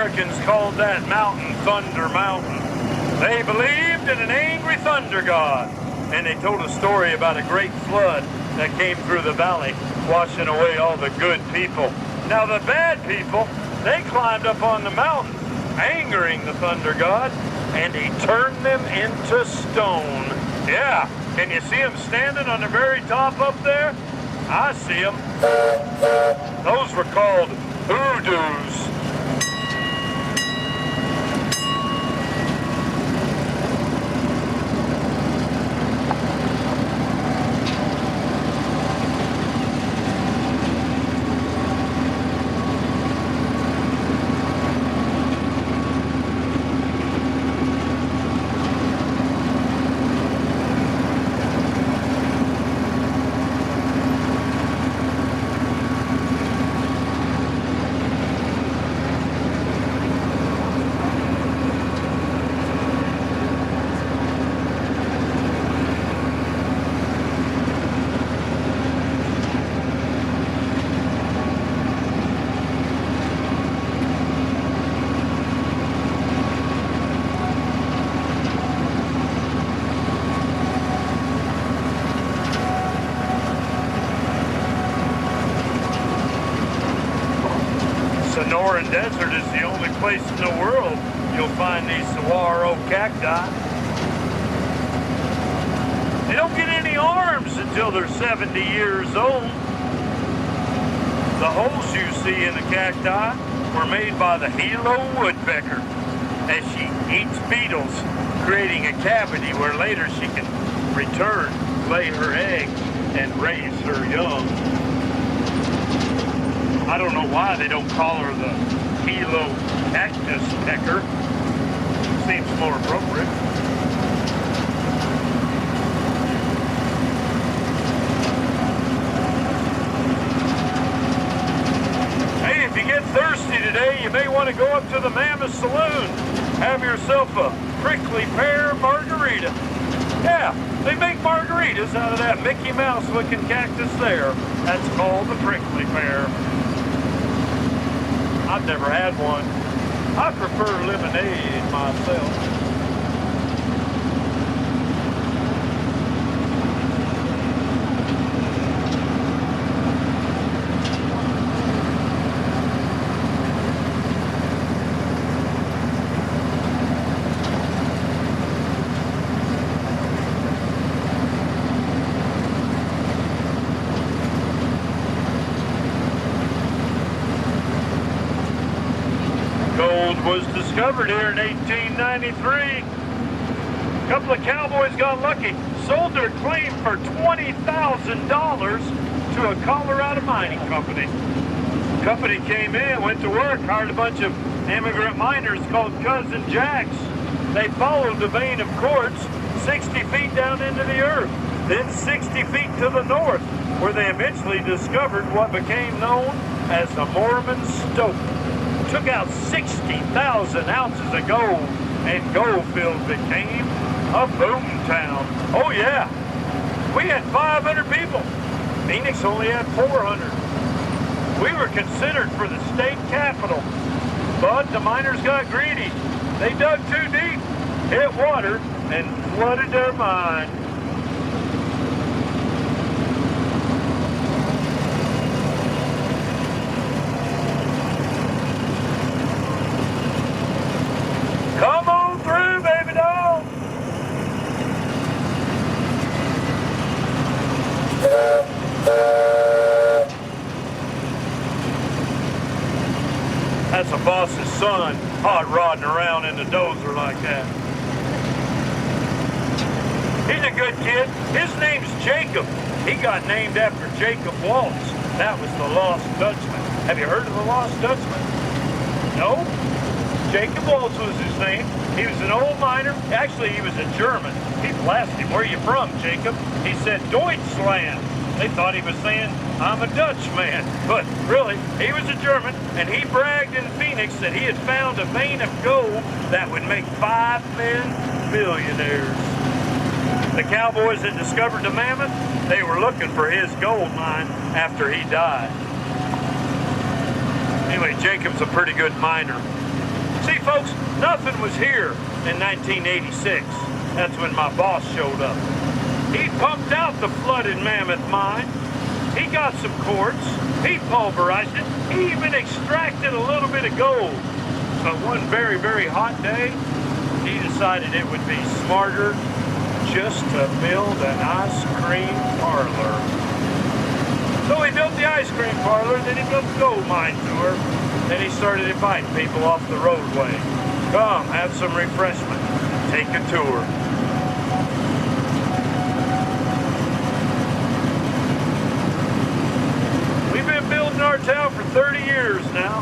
Americans called that mountain Thunder Mountain. They believed in an angry thunder god, and they told a story about a great flood that came through the valley, washing away all the good people. Now the bad people, they climbed up on the mountain, angering the thunder god, and he turned them into stone. Yeah, can you see them standing on the very top up there? I see them. Those were called hoodoos. Sonoran Desert is the only place in the world you'll find these saguaro cacti. They don't get any arms until they're 70 years old. The holes you see in the cacti were made by the Gila woodpecker as she eats beetles, creating a cavity where later she can return, lay her eggs, and raise her young. I don't know why they don't call her the Gila cactus pecker. Seems more appropriate. Hey, if you get thirsty today, you may want to go up to the Mammoth Saloon. Have yourself a prickly pear margarita. Yeah, they make margaritas out of that Mickey Mouse looking cactus there. That's called the prickly pear. I've never had one. I prefer lemonade myself. Was discovered here in 1893. A couple of cowboys got lucky, sold their claim for $20,000 to a Colorado mining company. The company came in, went to work, hired a bunch of immigrant miners called Cousin Jacks. They followed the vein of quartz 60 feet down into the earth, then 60 feet to the north, where they eventually discovered what became known as the Mormon Stope. Took out 60,000 ounces of gold, and Goldfield became a boom town. Oh yeah, we had 500 people. Phoenix only had 400. We were considered for the state capital, but the miners got greedy. They dug too deep, hit water, and flooded their mine. Come on through, baby doll. That's a boss's son, hot rodding around in the dozer like that. He's a good kid. His name's Jacob. He got named after Jacob Waltz. That was the Lost Dutchman. Have you heard of the Lost Dutchman? No? Jacob Waltz was his name. He was an old miner. Actually, he was a German. People asked him, where are you from, Jacob? He said, Deutschland. They thought he was saying, I'm a Dutch man. But really, he was a German, and he bragged in Phoenix that he had found a vein of gold that would make 5 men millionaires. The cowboys that discovered the mammoth, they were looking for his gold mine after he died. Anyway, Jacob's a pretty good miner. folks, nothing was here in 1986. That's when my boss showed up. He pumped out the flooded Mammoth mine. He got some quartz. He pulverized it. He even extracted a little bit of gold. But one very, very hot day, he decided it would be smarter just to build an ice cream parlor. So he built the ice cream parlor, then he built the gold mine tour, then he started inviting people off the roadway. Come, have some refreshment, take a tour. We've been building our town for 30 years now.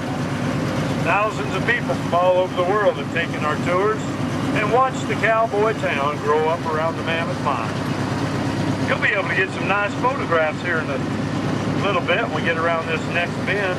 Thousands of people from all over the world have taken our tours and watched the cowboy town grow up around the Mammoth Mine. You'll be able to get some nice photographs here in a little bit when we get around this next bend.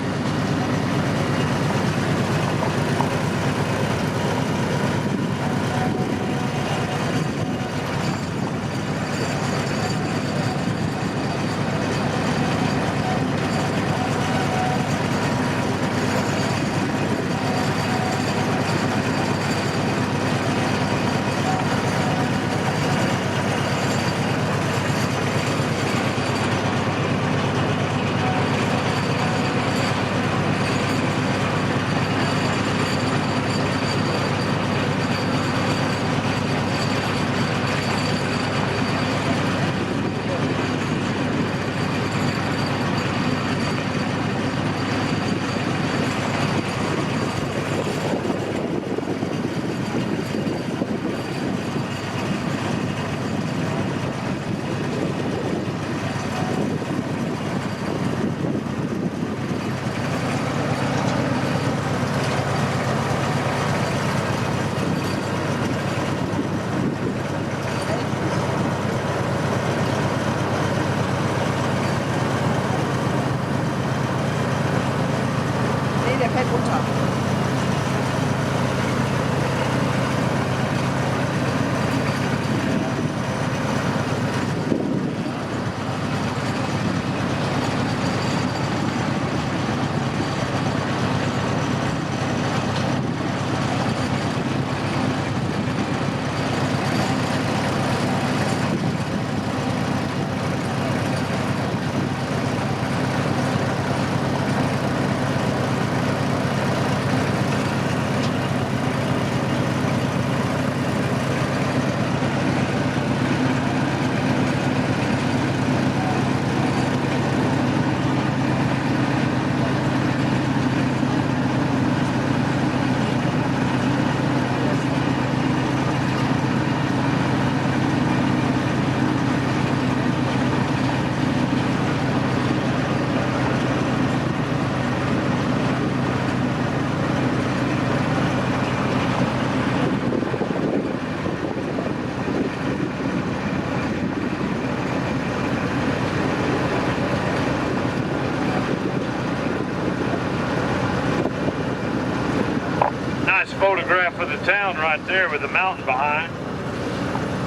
Photograph of the town right there with the mountain behind.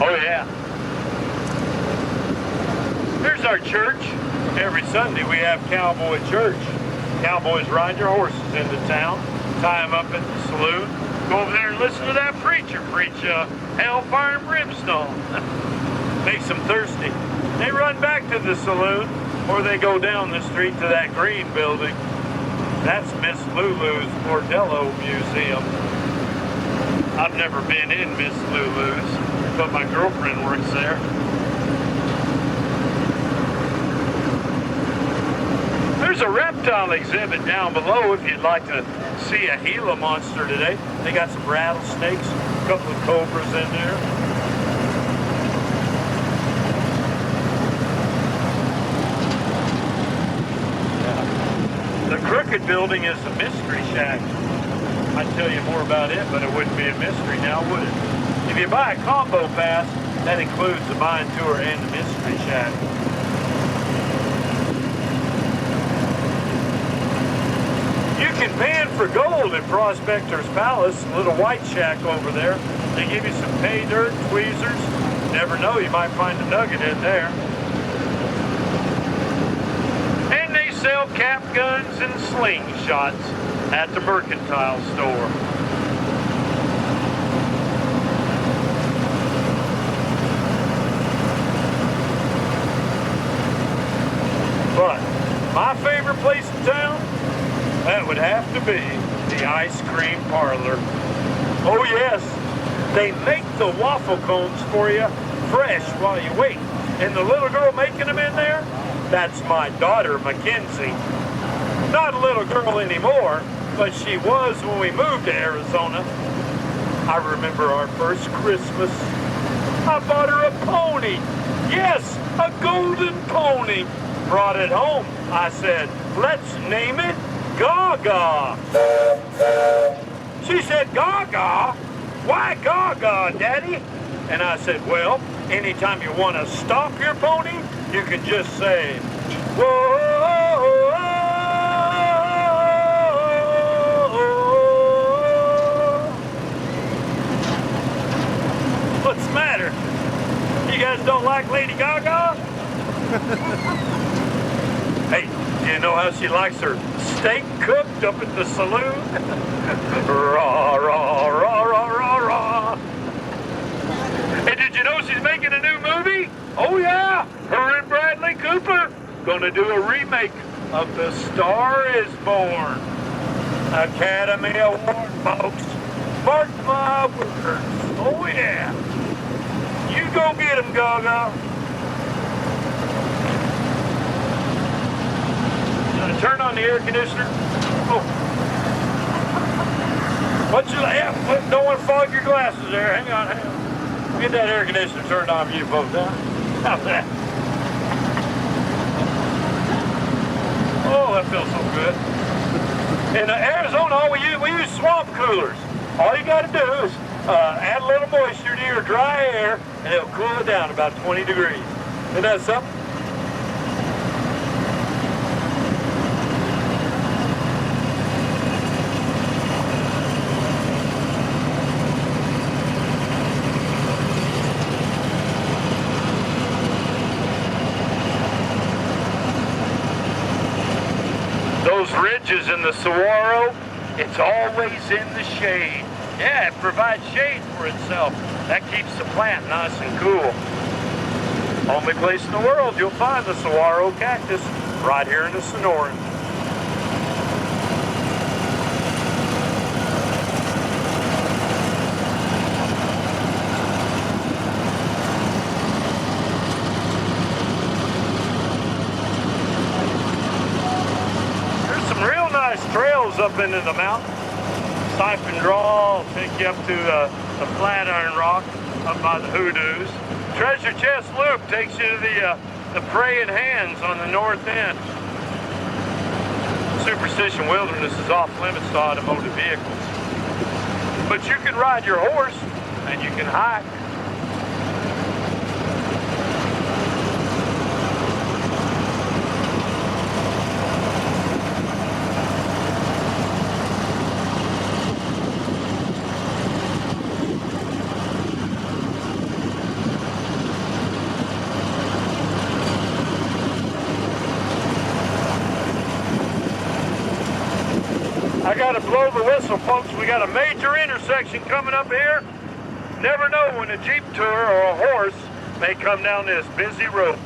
Oh yeah. There's our church. Every Sunday we have cowboy church. Cowboys ride your horses into town, tie them up at the saloon, go over there and listen to that preacher preach hellfire and brimstone. Makes them thirsty. They run back to the saloon, or they go down the street to that green building. That's Miss Lulu's Bordello Museum. I've never been in Miss Lulu's, but my girlfriend works there. There's a reptile exhibit down below if you'd like to see a Gila monster today. They got some rattlesnakes, a couple of cobras in there. The Crooked Building is a mystery shack. I'd tell you more about it, but it wouldn't be a mystery now, would it? If you buy a combo pass, that includes the mine tour and the mystery shack. You can pan for gold at Prospector's Palace, a little white shack over there. They give you some pay dirt, tweezers. Never know, you might find a nugget in there. And they sell cap guns and slingshots at the mercantile store. parlor. Oh yes, they make the waffle cones for you fresh while you wait. And the little girl making them in there, that's my daughter, Mackenzie. Not a little girl anymore, but she was when we moved to Arizona. I remember our first Christmas. I bought her a pony. Yes, a golden pony. Brought it home. I said, let's name it Gaga. She said, Gaga? Why Gaga, Daddy? And I said, well, anytime you want to stop your pony, you can just say, whoa. What's the matter? You guys don't like Lady Gaga? Hey, do you know how she likes her steak cooked up at the saloon? Rah, rah, rah, rah, rah, rah. And did you know she's making a new movie? Oh yeah, her and Bradley Cooper gonna do a remake of The Star is Born. Academy Award, folks. Mark my words. Oh yeah. You go get him, Gaga. Turn on the air conditioner. Oh. What's your, yeah, don't want to fog your glasses there. Hang on, hang on. Get that air conditioner turned on for you folks, huh? How's that? Oh, that feels so good. In Arizona, we use swamp coolers. All you got to do is add a little moisture to your dry air, and it'll cool it down about 20 degrees. Isn't that something? Those ridges in the saguaro, it's always in the shade. Yeah, it provides shade for itself. That keeps the plant nice and cool. Only place in the world you'll find the saguaro cactus, right here in the Sonoran. Trails up into the mountain. Siphon Draw will take you up to the Flatiron Rock up by the Hoodoos. Treasure Chest Loop takes you to the Praying Hands on the north end. Superstition Wilderness is off limits to automotive vehicles. But you can ride your horse and you can hike. I gotta blow the whistle, folks. We got a major intersection coming up here. Never know when a Jeep tour or a horse may come down this busy road.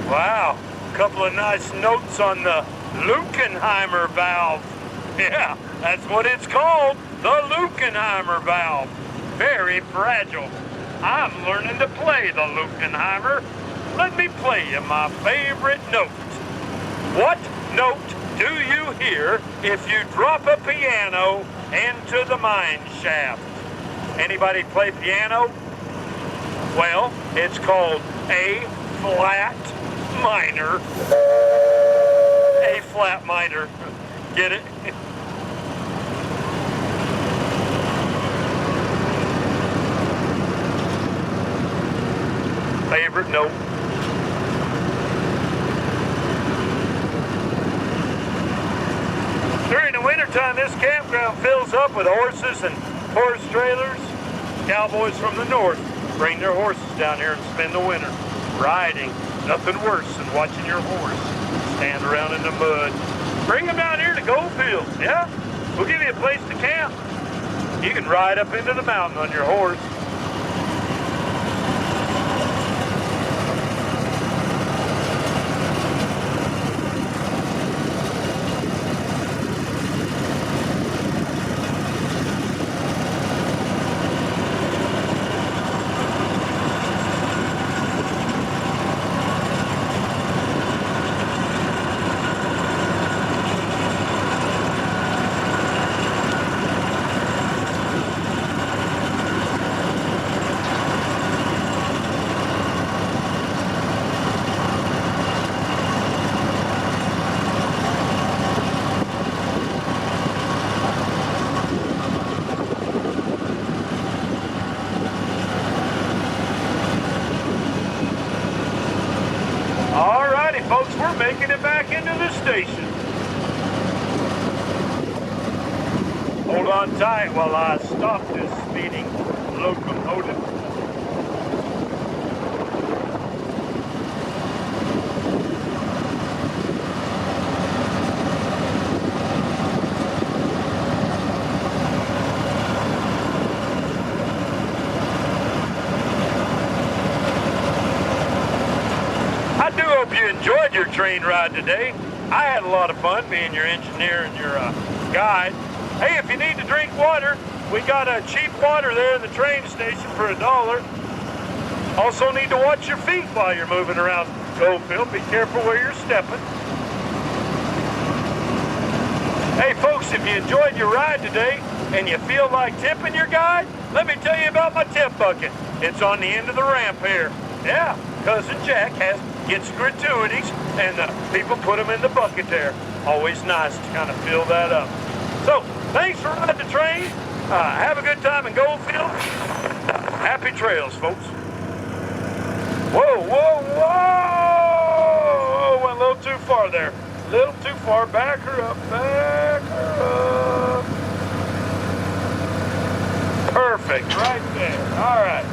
Wow, a couple of nice notes on the Luckenheimer valve. Yeah, that's what it's called, the Luckenheimer valve. Very fragile. I'm learning to play the Luckenheimer. Let me play you my favorite note. What note do you hear if you drop a piano into the mine shaft? Anybody play piano? Well, it's called A flat minor. A flat minor. Get it? Favorite note. During the wintertime, this campground fills up with horses and horse trailers. Cowboys from the north bring their horses down here and spend the winter riding. Nothing worse than watching your horse stand around in the mud. Bring them down here to Goldfield, yeah? We'll give you a place to camp. You can ride up into the mountain on your horse. on tight while I stop this speeding locomotive. I do hope you enjoyed your train ride today. I had a lot of fun being your engineer and your guide. Hey, if you need to drink water, we got a cheap water there in the train station for $1. Also need to watch your feet while you're moving around Goldfield. Be careful where you're stepping. Hey folks, if you enjoyed your ride today and you feel like tipping your guide, let me tell you about my tip bucket. It's on the end of the ramp here. Yeah, Cousin Jack gets gratuities and people put them in the bucket there. Always nice to kind of fill that up. So, thanks for riding the train. Have a good time in Goldfield. Happy trails, folks. Whoa, whoa, whoa! Went a little too far there. A little too far. Back her up, back her up. Perfect, right there. All right.